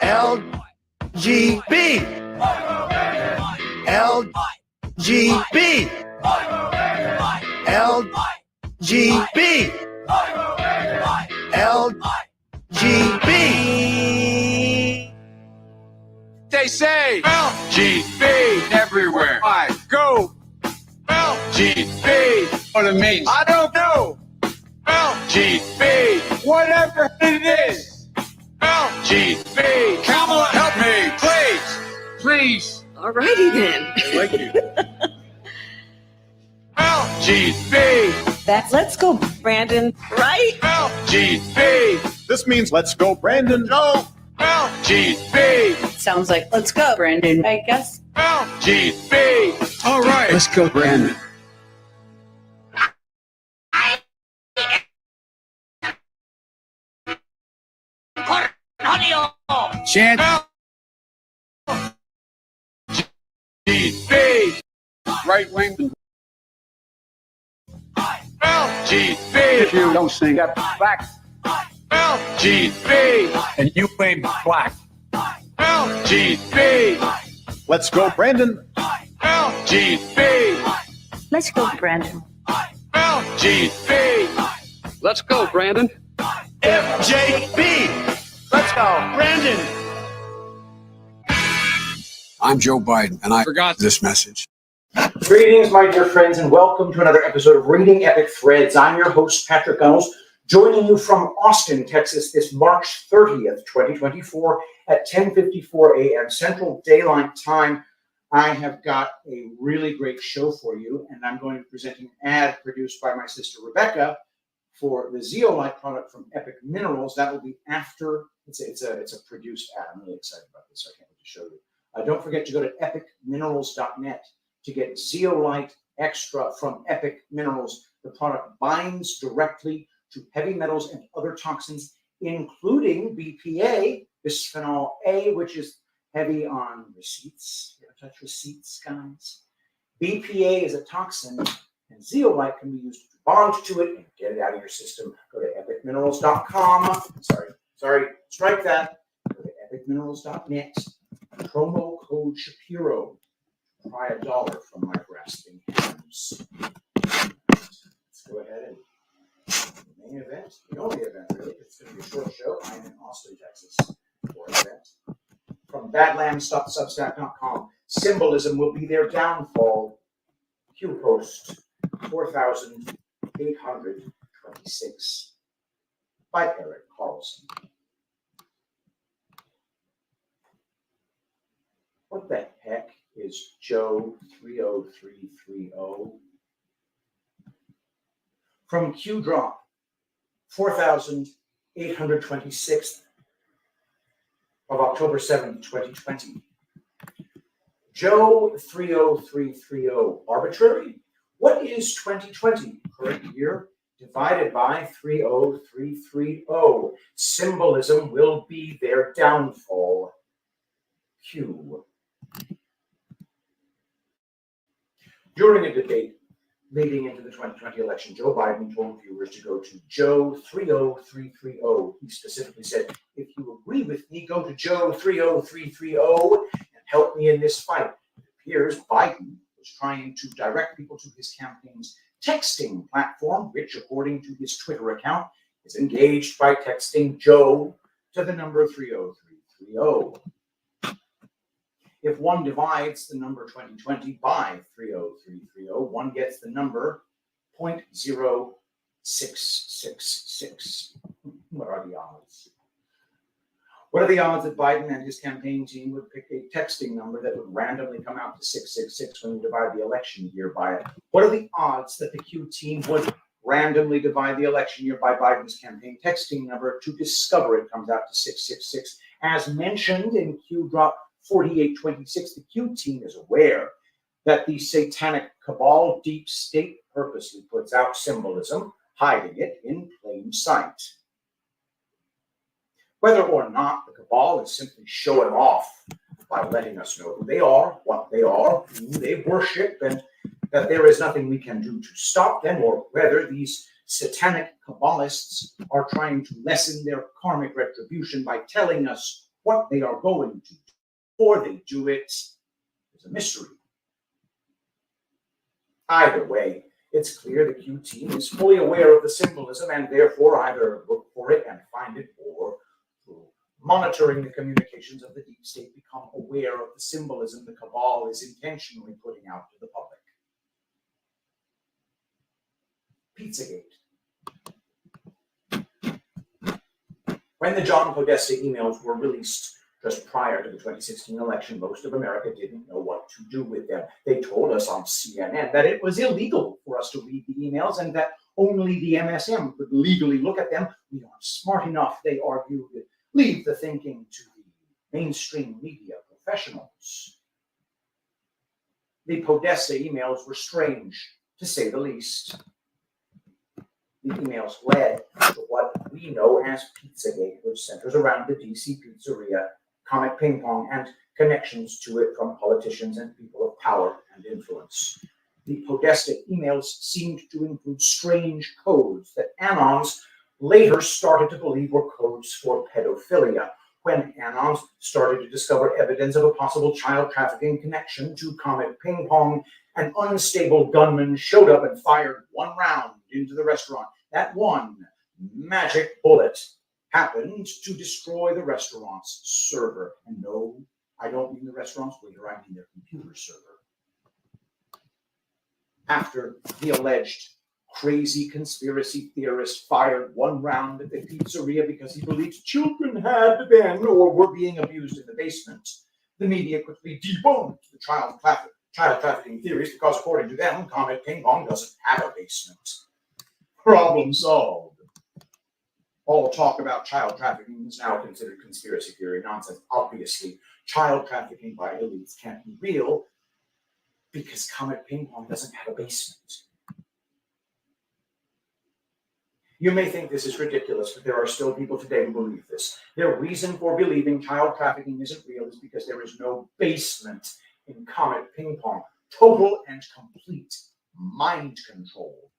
LGB. LGB. LGB. LGB. They say LGB everywhere I go. LGB. What it means, I don't know. LGB. Whatever it is. LGB. Kamala, help me, please. Please. Alrighty then. Thank you. LGB. That's let's go, Brandon, right? LGB. This means let's go, Brandon. Go. LGB. Sounds like let's go, Brandon, I guess. LGB. All right. Let's go, Brandon. Chant. LGB. Right wing. LGB. If you don't sing up back. LGB. And you ain't black. LGB. Let's go, Brandon. LGB. Let's go, Brandon. LGB. Let's go, Brandon. FJB. Let's go, Brandon. I'm Joe Biden, and I forgot this message. Greetings, my dear friends, and welcome to another episode of Reading Epic Threads. I'm your host, Patrick Gunnels, joining you from Austin, Texas, this March 30th, 2024, at 10:54 a.m. Central Daylight Time. I have got a really great show for you, and I'm going to be presenting an ad produced by my sister Rebecca for the zeolite product from Epic Minerals. That will be after. It's a produced ad. I'm really excited about this, so I can't wait to show you. Don't forget to go to epicminerals.net to get zeolite extra from Epic Minerals. The product binds directly to heavy metals and other toxins, including BPA, bisphenol A, which is heavy on receipts. You ever touch receipts, guys? BPA is a toxin, and zeolite can be used to bond to it and get it out of your system. Go to epicminerals.com. Sorry, strike that. Go to epicminerals.net. Promo code Shapiro. Try $1 from my grasping hands. Let's go ahead and the main event, the only event really. It's going to be a short show. I'm in Austin, Texas for an event. From badlands.substack.com. Symbolism will be their downfall. Q post 4,826 by Erik Carlson. What the heck is Joe 30330? From Q drop 4,826 of October 7th, 2020. Joe 30330, arbitrary. What is 2020, current year, divided by 30330? Symbolism will be their downfall. Q. During a debate leading into the 2020 election, Joe Biden told viewers to go to Joe 30330. He specifically said, if you agree with me, go to Joe 30330 and help me in this fight. It appears Biden was trying to direct people to his campaign's texting platform, which, according to his Twitter account, is engaged by texting Joe to the number 30330. If one divides the number 2020 by 30330, one gets the number 0.0666. What are the odds? What are the odds that Biden and his campaign team would pick a texting number that would randomly come out to 666 when we divide the election year by it? What are the odds that the Q team would randomly divide the election year by Biden's campaign texting number to discover it comes out to 666? As mentioned in Q drop 4826, the Q team is aware that the satanic cabal deep state purposely puts out symbolism, hiding it in plain sight. Whether or not the cabal is simply showing off by letting us know who they are, what they are, who they worship, and that there is nothing we can do to stop them, or whether these satanic cabalists are trying to lessen their karmic retribution by telling us What they are going to do before they do it is a mystery. Either way, it's clear the Q team is fully aware of the symbolism and therefore either look for it and find it, or through monitoring the communications of the deep state become aware of the symbolism the cabal is intentionally putting out to the public. Pizzagate. When the John Podesta emails were released just prior to the 2016 election, most of America didn't know what to do with them. They told us on CNN that it was illegal for us to read the emails and that only the MSM could legally look at them. We aren't smart enough, they argued. Leave the thinking to the mainstream media professionals. The Podesta emails were strange, to say the least. The emails led to what we know as Pizzagate, which centers around the DC pizzeria, Comet Ping Pong, and connections to it from politicians and people of power and influence. The Podesta emails seemed to include strange codes that Anons later started to believe were codes for pedophilia. When Anons started to discover evidence of a possible child trafficking connection to Comet Ping Pong, an unstable gunman showed up and fired one round into the restaurant. That one magic bullet happened to destroy the restaurant's server. And no, I don't mean the restaurant's waiter, I mean their computer server. After the alleged crazy conspiracy theorist fired one round at the pizzeria because he believed children had been or were being abused in the basement, the media quickly debunked the child trafficking theories because, according to them, Comet Ping Pong doesn't have a basement. Problem solved. All talk about child trafficking is now considered conspiracy theory nonsense. Obviously, child trafficking by elites can't be real because Comet Ping Pong doesn't have a basement. You may think this is ridiculous, but there are still people today who believe this. Their reason for believing child trafficking isn't real is because there is no basement in Comet Ping Pong. Total and complete mind control.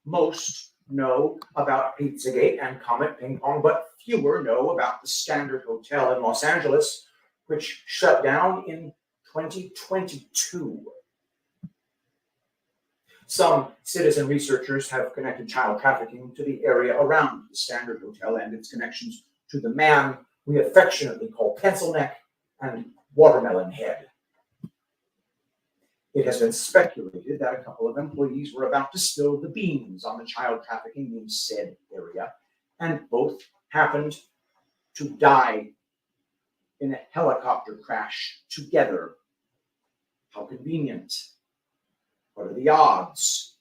Most know about Pizzagate and Comet Ping Pong, but fewer know about the Standard Hotel in Los Angeles, which shut down in 2022. Some citizen researchers have connected child trafficking to the area around the Standard Hotel and its connections to the man we affectionately call Pencil Neck and Watermelon Head. It has been speculated that a couple of employees were about to spill the beans on the child trafficking in said area, and both happened to die in a helicopter crash together. How convenient. What are the odds?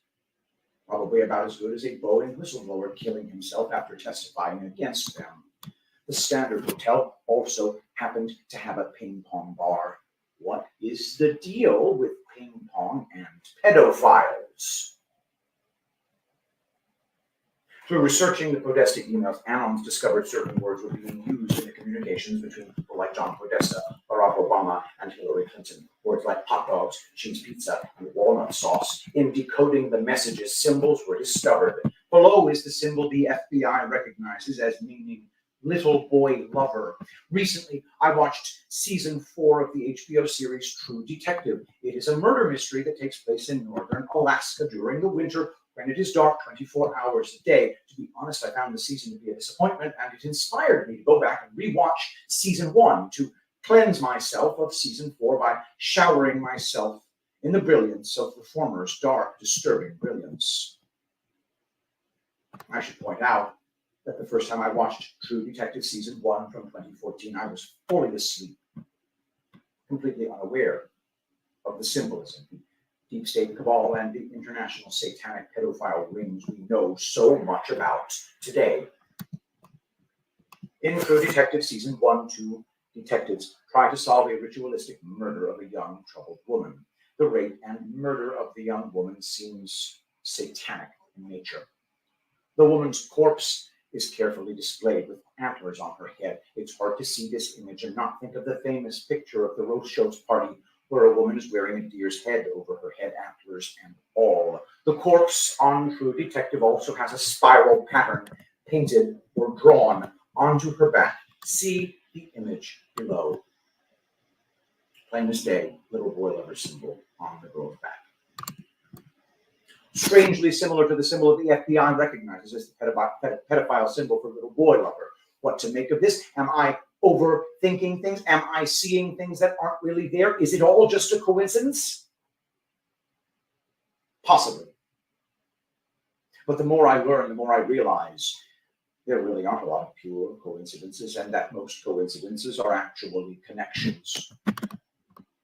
Probably about as good as a Boeing whistleblower killing himself after testifying against them. The Standard Hotel also happened to have a ping pong bar. What is the deal with ping pong and pedophiles? Through researching the Podesta emails, Anons discovered certain words were being used in the communications between people like John Podesta, Barack Obama, and Hillary Clinton. Words like hot dogs, cheese pizza, and walnut sauce. In decoding the messages, symbols were discovered. Below is the symbol the FBI recognizes as meaning little boy lover. Recently, I watched season 4 of the HBO series True Detective. It is a murder mystery that takes place in northern Alaska during the winter when it is dark 24 hours a day. To be honest, I found the season to be a disappointment, and it inspired me to go back and rewatch season 1 to cleanse myself of season 4 by showering myself in the brilliance of the former's dark, disturbing brilliance. I should point out that the first time I watched True Detective season 1 from 2014, I was fully asleep, completely unaware of the symbolism, the deep state cabal, and the international satanic pedophile rings we know so much about today. In True Detective season 1, 2 detectives try to solve a ritualistic murder of a young, troubled woman. The rape and murder of the young woman seems satanic in nature. The woman's corpse is carefully displayed with antlers on her head. It's hard to see this image and not think of the famous picture of the Rothschilds party where a woman is wearing a deer's head over her head, antlers and all. The corpse on True Detective also has a spiral pattern painted or drawn onto her back, See the image below. Plain as day, little boy lover symbol on the girl's back. Strangely similar to the symbol of the FBI recognizes as the pedophile symbol for little boy lover. What to make of this? Am I overthinking things? Am I seeing things that aren't really there? Is it all just a coincidence? Possibly. But the more I learn, the more I realize there really aren't a lot of pure coincidences, and that most coincidences are actually connections.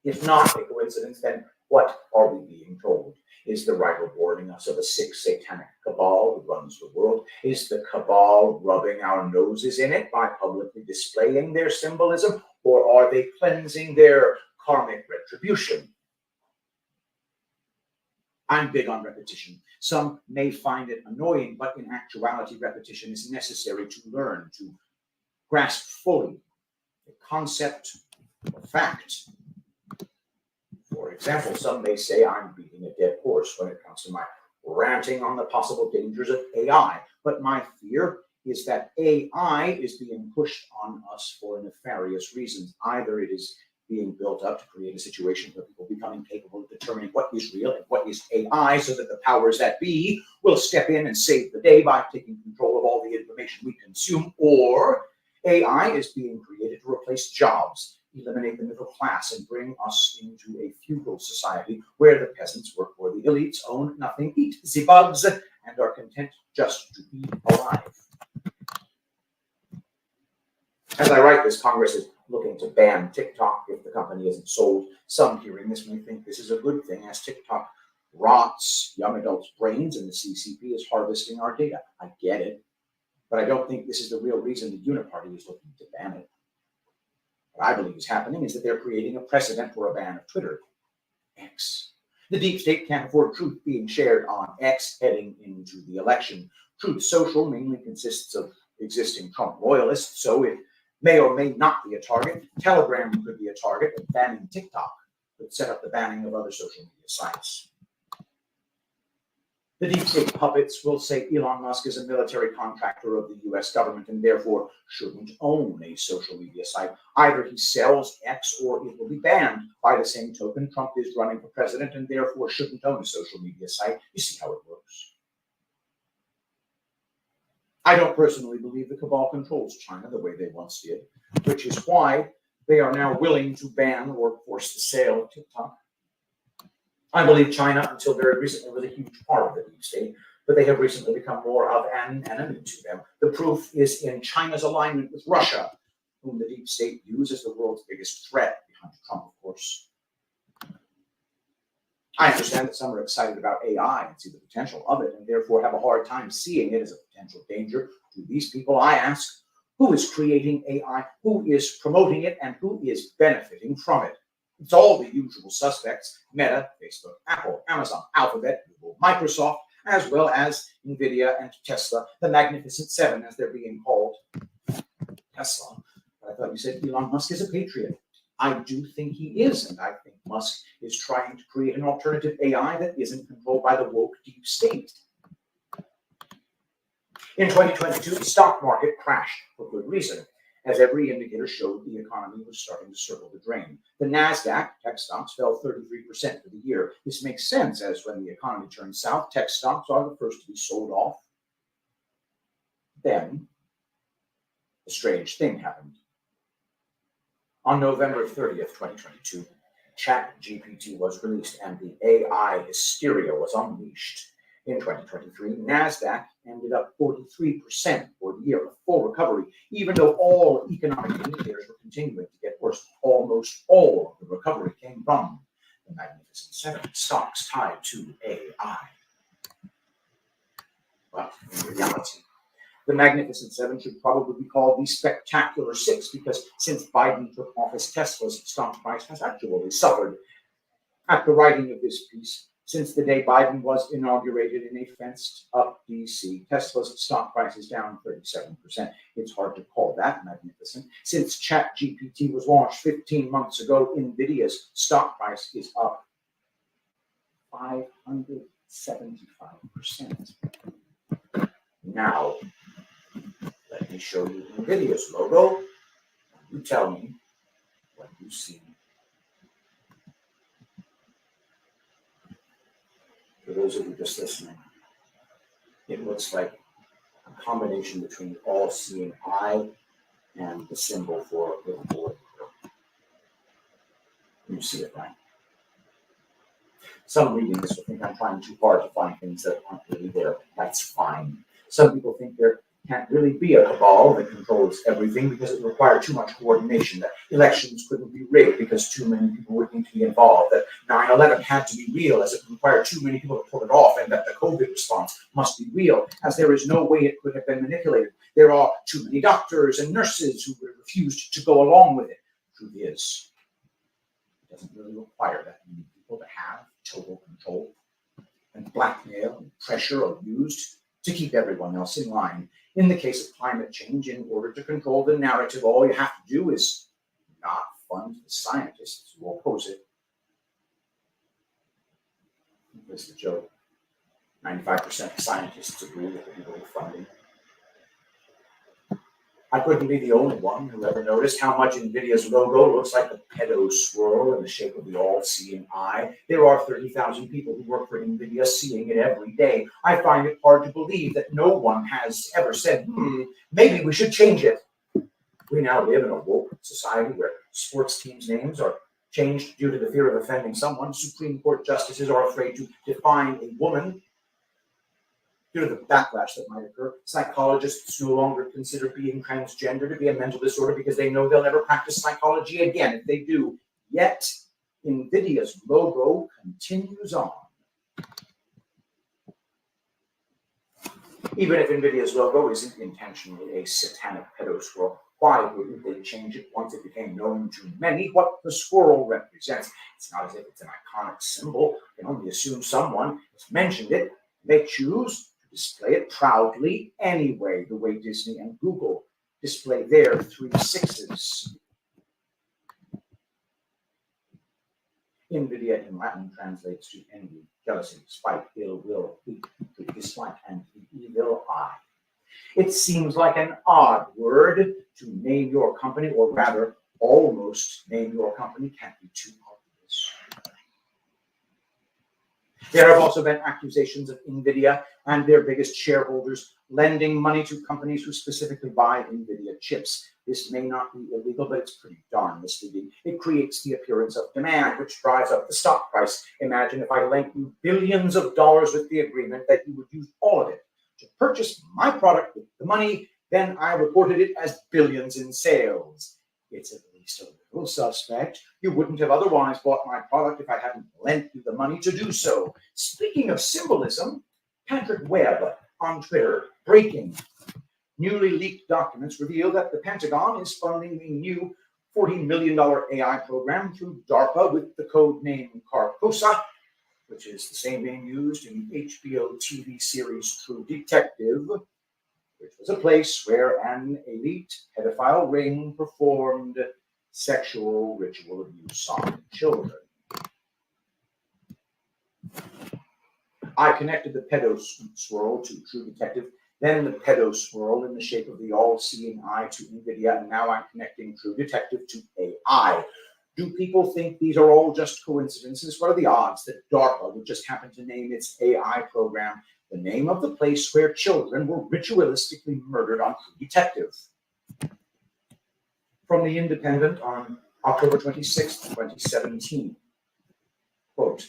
If not a coincidence, then what are we being told? Is the writer warning us of a sick satanic cabal who runs the world? Is the cabal rubbing our noses in it by publicly displaying their symbolism? Or are they cleansing their karmic retribution? I'm big on repetition. Some may find it annoying, but in actuality, repetition is necessary to learn, to grasp fully a concept or fact. For example, some may say I'm beating a dead horse when it comes to my ranting on the possible dangers of AI, but my fear is that AI is being pushed on us for nefarious reasons. Either it is being built up to create a situation where people become incapable of determining what is real and what is AI, so that the powers that be will step in and save the day by taking control of all the information we consume, or AI is being created to replace jobs, eliminate the middle class, and bring us into a feudal society where the peasants work for the elites, own nothing, eat the bugs, and are content just to be alive. As I write this, Congress is looking to ban TikTok if the company isn't sold. Some hearing this may think this is a good thing, as TikTok rots young adults' brains and the CCP is harvesting our data. I get it, but I don't think this is the real reason the Uniparty is looking to ban it. What I believe is happening is that they're creating a precedent for a ban of Twitter, X. The deep state can't afford truth being shared on X heading into the election. Truth Social mainly consists of existing Trump loyalists, so it may or may not be a target. Telegram could be a target, and banning TikTok could set up the banning of other social media sites. The deep state puppets will say Elon Musk is a military contractor of the US government and therefore shouldn't own a social media site. Either he sells X or it will be banned. By the same token, Trump is running for president and therefore shouldn't own a social media site. You see how it works. I don't personally believe the cabal controls China the way they once did, which is why they are now willing to ban or force the sale of TikTok. I believe China, until very recently, was a huge part of the deep state, but they have recently become more of an enemy to them. The proof is in China's alignment with Russia, whom the deep state views as the world's biggest threat, behind Trump, of course. I understand that some are excited about AI and see the potential of it, and therefore have a hard time seeing it as a potential danger. To these people, I ask, who is creating AI, who is promoting it, and who is benefiting from it? It's all the usual suspects: Meta, Facebook, Apple, Amazon, Alphabet, Google, Microsoft, as well as NVIDIA and Tesla, the Magnificent Seven, as they're being called. Tesla. I thought you said Elon Musk is a patriot. I do think he is, and I think Musk is trying to create an alternative AI that isn't controlled by the woke deep state. In 2022, the stock market crashed for good reason, as every indicator showed the economy was starting to circle the drain. The NASDAQ, tech stocks, fell 33% for the year. This makes sense, as when the economy turns south, tech stocks are the first to be sold off. Then, a strange thing happened. On November 30th, 2022, ChatGPT was released and the AI hysteria was unleashed. In 2023, NASDAQ ended up 43% for the year, a full recovery, even though all economic indicators were continuing to get worse. Almost all of the recovery came from the Magnificent Seven, stocks tied to AI. But in reality, the Magnificent Seven should probably be called the Spectacular Six, because since Biden took office, Tesla's stock price has actually suffered. At the writing of this piece, since the day Biden was inaugurated in a fenced-up D.C., Tesla's stock price is down 37%. It's hard to call that magnificent. Since ChatGPT was launched 15 months ago, NVIDIA's stock price is up 575%. Now, let me show you NVIDIA's logo. You tell me what you see. For those of you just listening, it looks like a combination between the all-seeing eye and the symbol for a little boy. You see it, right? Some reading this will think I'm trying too hard to find things that aren't really there. That's fine. Some people think there can't really be a cabal that controls everything because it would require too much coordination, that elections couldn't be rigged because too many people would need to be involved, that 9/11 had to be real as it required too many people to pull it off, and that the COVID response must be real as there is no way it could have been manipulated. There are too many doctors and nurses who would have refused to go along with it. Truth is, it doesn't really require that many people to have total control, and blackmail and pressure are used to keep everyone else in line. In the case of climate change, in order to control the narrative, all you have to do is not fund the scientists who oppose it. Here's the joke. 95% of scientists agree with the people who fund it. I couldn't be the only one who ever noticed how much NVIDIA's logo looks like the pedo swirl in the shape of the all-seeing eye. There are 30,000 people who work for NVIDIA seeing it every day. I find it hard to believe that no one has ever said, maybe we should change it. We now live in a woke society where sports teams' names are changed due to the fear of offending someone. Supreme Court justices are afraid to define a woman due to the backlash that might occur. Psychologists no longer consider being transgender to be a mental disorder because they know they'll never practice psychology again if they do. Yet, NVIDIA's logo continues on. Even if NVIDIA's logo isn't intentionally a satanic pedo swirl, why wouldn't they change it once it became known to many what the swirl represents? It's not as if it's an iconic symbol. You can only assume someone has mentioned it. They choose display it proudly anyway, the way Disney and Google display their 3 6s. NVIDIA in Latin translates to envy, jealousy, spite, ill will, hatred, dislike, and the evil eye. It seems like an odd word to name your company, or rather, almost name your company. Can't be too obvious. There have also been accusations of NVIDIA and their biggest shareholders lending money to companies who specifically buy NVIDIA chips. This may not be illegal, but it's pretty darn misleading. It creates the appearance of demand, which drives up the stock price. Imagine if I lent you billions of dollars with the agreement that you would use all of it to purchase my product with the money, then I reported it as billions in sales. It's at least a little suspect. You wouldn't have otherwise bought my product if I hadn't lent you the money to do so. Speaking of symbolism, Patrick Webb on Twitter, breaking. Newly leaked documents reveal that the Pentagon is funding the new $40 million AI program through DARPA with the code name Carlson, which is the same name used in the HBO TV series True Detective, which was a place where an elite pedophile ring performed sexual ritual abuse on children. I connected the pedo swirl to True Detective, then the pedo swirl in the shape of the all-seeing eye to NVIDIA, and now I'm connecting True Detective to AI. Do people think these are all just coincidences? What are the odds that DARPA would just happen to name its AI program the name of the place where children were ritualistically murdered on True Detective? From The Independent on October 26, 2017. Quote,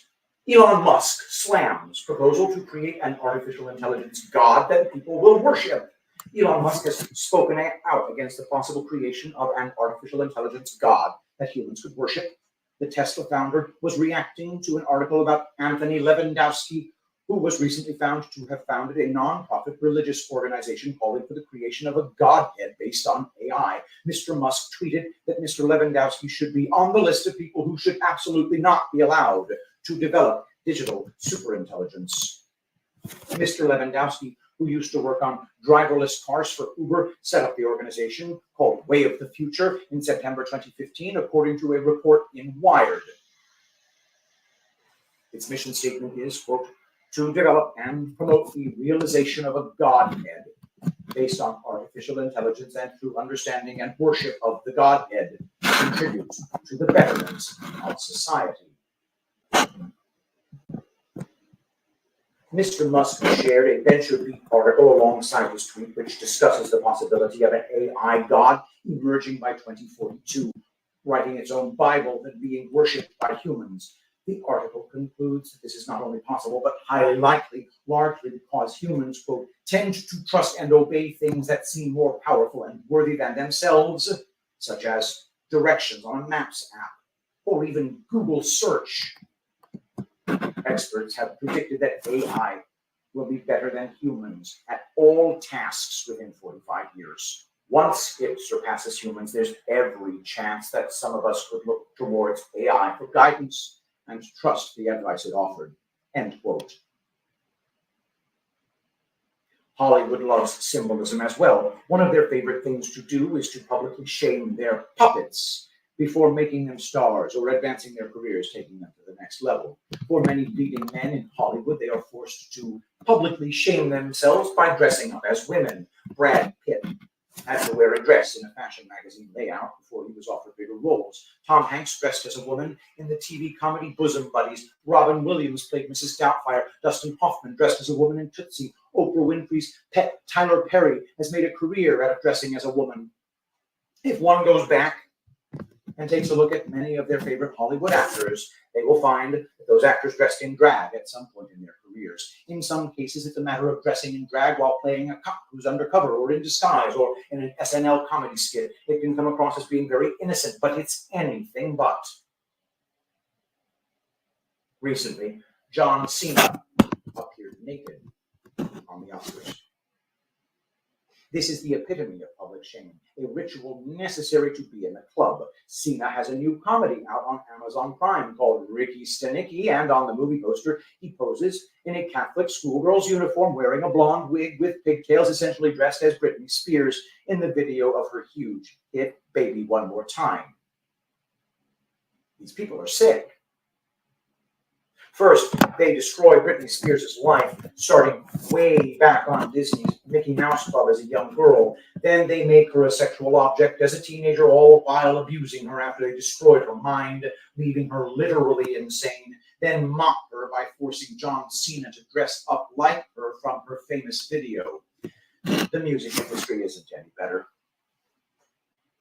Elon Musk slams proposal to create an artificial intelligence god that people will worship. Elon Musk has spoken out against the possible creation of an artificial intelligence god that humans could worship. The Tesla founder was reacting to an article about Anthony Lewandowski, who was recently found to have founded a nonprofit religious organization calling for the creation of a godhead based on AI. Mr. Musk tweeted that Mr. Lewandowski should be on the list of people who should absolutely not be allowed to develop digital superintelligence. Mr. Lewandowski, who used to work on driverless cars for Uber, set up the organization called Way of the Future in September 2015, according to a report in Wired. Its mission statement is, quote, to develop and promote the realization of a godhead based on artificial intelligence and through understanding and worship of the Godhead, contributes to the betterment of society. Mr. Musk shared a VentureBeat article alongside his tweet, which discusses the possibility of an AI god emerging by 2042, writing its own Bible and being worshipped by humans. The article concludes that this is not only possible, but highly likely, largely because humans, quote, tend to trust and obey things that seem more powerful and worthy than themselves, such as directions on a Maps app, or even Google search. Experts have predicted that AI will be better than humans at all tasks within 45 years. Once it surpasses humans, there's every chance that some of us could look towards AI for guidance and trust the advice it offered. End quote. Hollywood loves symbolism as well. One of their favorite things to do is to publicly shame their puppets before making them stars or advancing their careers, taking them to the next level. For many leading men in Hollywood, they are forced to publicly shame themselves by dressing up as women. Brad Pitt had to wear a dress in a fashion magazine layout before he was offered bigger roles. Tom Hanks dressed as a woman in the TV comedy Bosom Buddies. Robin Williams played Mrs. Doubtfire. Dustin Hoffman dressed as a woman in Tootsie. Oprah Winfrey's pet Tyler Perry has made a career out of dressing as a woman. If one goes back and takes a look at many of their favorite Hollywood actors, they will find that those actors dressed in drag at some point in their careers. In some cases, it's a matter of dressing in drag while playing a cop who's undercover or in disguise or in an SNL comedy skit. It can come across as being very innocent, but it's anything but. Recently, John Cena appeared naked on the Oscars. This is the epitome of public shame, a ritual necessary to be in the club. Cena has a new comedy out on Amazon Prime called Ricky Stenicki, and on the movie poster, he poses in a Catholic schoolgirl's uniform wearing a blonde wig with pigtails, essentially dressed as Britney Spears in the video of her huge hit, Baby One More Time. These people are sick. First, they destroy Britney Spears' life, starting way back on Disney's Mickey Mouse Club as a young girl. Then they make her a sexual object as a teenager, all while abusing her after they destroyed her mind, leaving her literally insane. Then mock her by forcing John Cena to dress up like her from her famous video. The music industry isn't any better.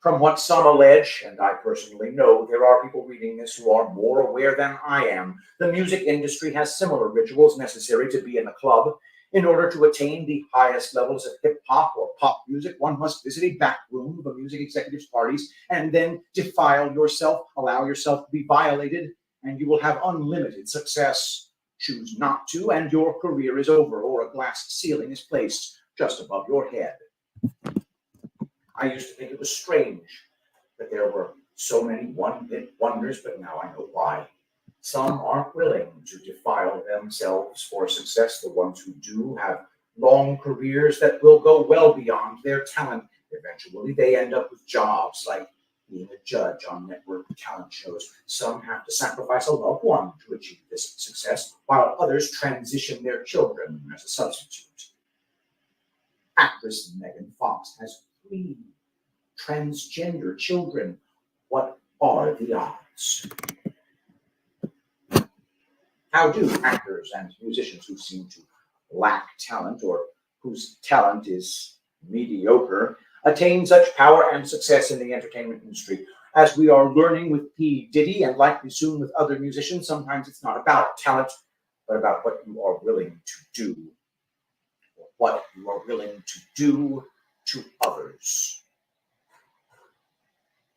From what some allege, and I personally know, there are people reading this who are more aware than I am. The music industry has similar rituals necessary to be in the club. In order to attain the highest levels of hip-hop or pop music, one must visit a back room of a music executive's parties and then defile yourself, allow yourself to be violated, and you will have unlimited success. Choose not to, and your career is over, or a glass ceiling is placed just above your head. I used to think it was strange that there were so many one-hit wonders, but now I know why. Some aren't willing to defile themselves for success. The ones who do have long careers that will go well beyond their talent. Eventually, they end up with jobs like being a judge on network talent shows. Some have to sacrifice a loved one to achieve this success, while others transition their children as a substitute. Actress Megan Fox has 3 transgender children. What are the odds? How do actors and musicians who seem to lack talent or whose talent is mediocre attain such power and success in the entertainment industry? As we are learning with P. Diddy and likely soon with other musicians, sometimes it's not about talent, but about what you are willing to do, or what you are willing to do to others.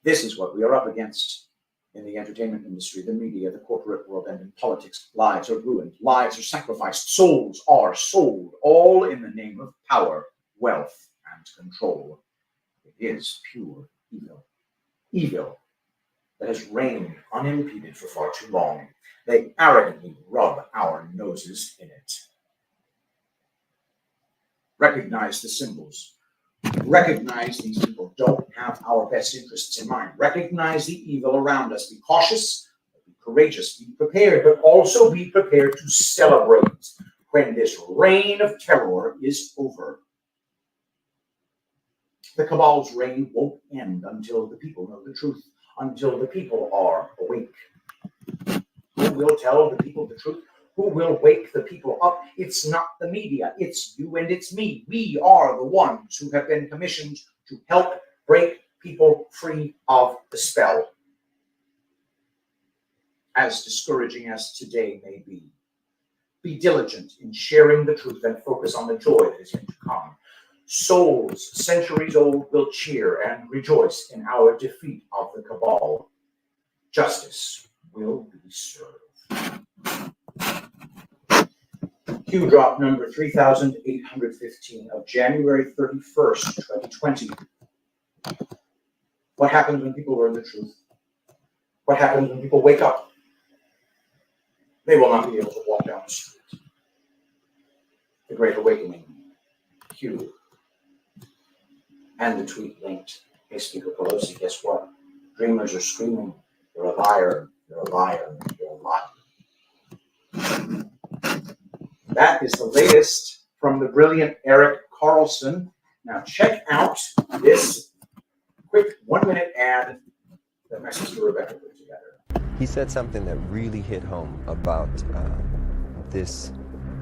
This is what we are up against in the entertainment industry, the media, the corporate world, and in politics. Lives are ruined, lives are sacrificed, souls are sold, all in the name of power, wealth, and control. It is pure evil. Evil that has reigned unimpeded for far too long. They arrogantly rub our noses in it. Recognize the symbols. Recognize these people don't have our best interests in mind. Recognize the evil around us. Be cautious, be courageous, be prepared, but also be prepared to celebrate when this reign of terror is over. The cabal's reign won't end until the people know the truth, until the people are awake. Who will tell the people the truth? Who will wake the people up? It's not the media, it's you and it's me. We are the ones who have been commissioned to help break people free of the spell. As discouraging as today may be, be diligent in sharing the truth and focus on the joy that is yet to come. Souls centuries old will cheer and rejoice in our defeat of the cabal. Justice will be served. Q drop number 3815 of January 31st, 2020. What happens when people learn the truth? What happens when people wake up? They will not be able to walk down the street. The Great Awakening. Q. And the tweet linked. Hey, Speaker Pelosi, guess what? Dreamers are screaming. You're a liar. You're a liar. You're a liar. That is the latest from the brilliant Erik Carlson. Now check out this quick 1-minute ad that my sister Rebecca put together. He said something that really hit home about this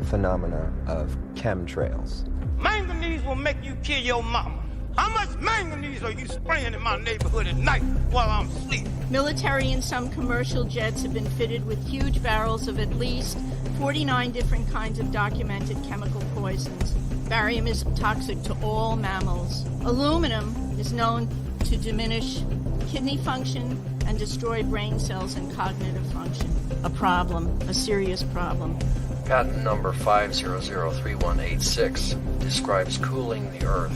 phenomena of chemtrails. Manganese will make you kill your mama. How much manganese are you spraying in my neighborhood at night while I'm asleep? Military and some commercial jets have been fitted with huge barrels of at least 49 different kinds of documented chemical poisons. Barium is toxic to all mammals. Aluminum is known to diminish kidney function and destroy brain cells and cognitive function. A problem, a serious problem. Patent number 5003186 describes cooling the Earth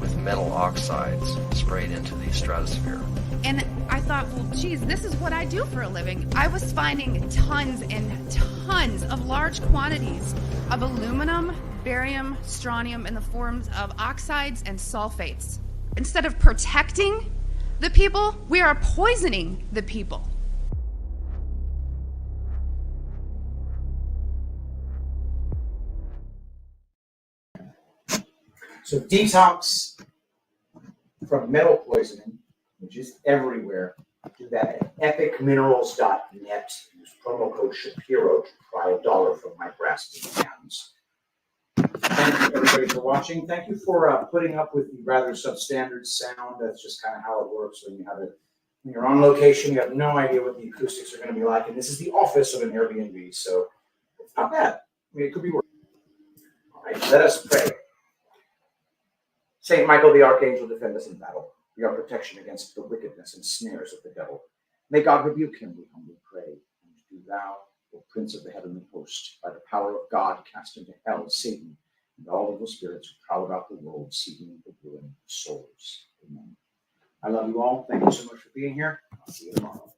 with metal oxides sprayed into the stratosphere. And I thought, well, geez, this is what I do for a living. I was finding tons and tons of large quantities of aluminum, barium, strontium in the forms of oxides and sulfates. Instead of protecting the people, we are poisoning the people. So detox from metal poisoning, which is everywhere. Do that at epicminerals.net. Use promo code Shapiro to try $1 from my grasping hands. Thank you, everybody, for watching. Thank you for putting up with the rather substandard sound. That's just kind of how it works when when you're on location. You have no idea what the acoustics are going to be like. And this is the office of an Airbnb, so it's not bad. I mean, it could be worse. All right, let us pray. Saint Michael the Archangel, defend us in battle. Be our protection against the wickedness and snares of the devil. May God rebuke him, we humbly pray. And do thou, O Prince of the heavenly host, by the power of God, cast into hell Satan and all evil spirits who prowl about the world, seeking the ruin of souls. Amen. I love you all. Thank you so much for being here. I'll see you tomorrow.